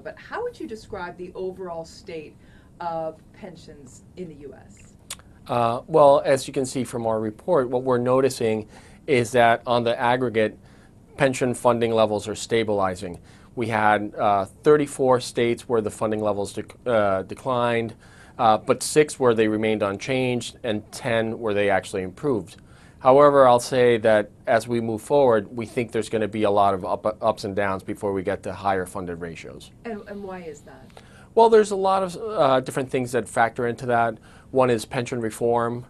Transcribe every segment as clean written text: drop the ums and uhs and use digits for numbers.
but how would you describe the overall state of pensions in the U.S.? Well, as you can see from our report, what we're noticing is that on the aggregate, pension funding levels are stabilizing. We had 34 states where the funding levels declined, but 6 where they remained unchanged, and 10 where they actually improved. However, I'll say that as we move forward, we think there's going to be a lot of ups and downs before we get to higher funded ratios. And why is that? Well, there's a lot of different things that factor into that. One is pension reform,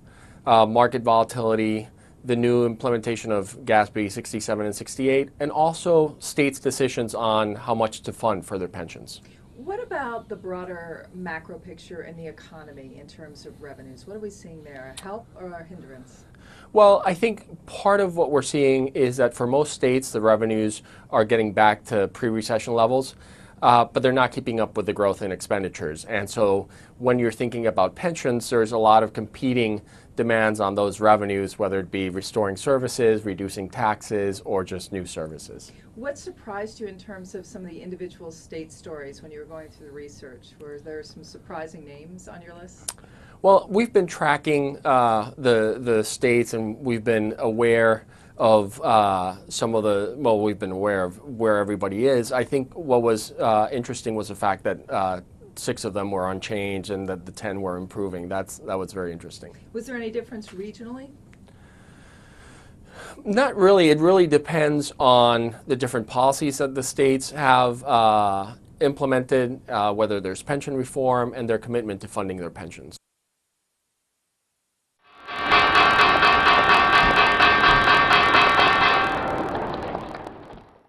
market volatility, the new implementation of GASB 67 and 68, and also states' decisions on how much to fund for their pensions. What about the broader macro picture in the economy in terms of revenues? What are we seeing there, a help or a hindrance? Well, I think part of what we're seeing is that for most states, the revenues are getting back to pre-recession levels. But they're not keeping up with the growth in expenditures. And so when you're thinking about pensions, there's a lot of competing demands on those revenues, whether it be restoring services, reducing taxes, or just new services. What surprised you in terms of some of the individual state stories when you were going through the research? Were there some surprising names on your list? Well, we've been tracking the states, and we've been aware of some of the, well, we've been aware of where everybody is. I think what was interesting was the fact that 6 of them were unchanged and that the 10 were improving. That was very interesting. Was there any difference regionally? Not really. It really depends on the different policies that the states have implemented, whether there's pension reform and their commitment to funding their pensions.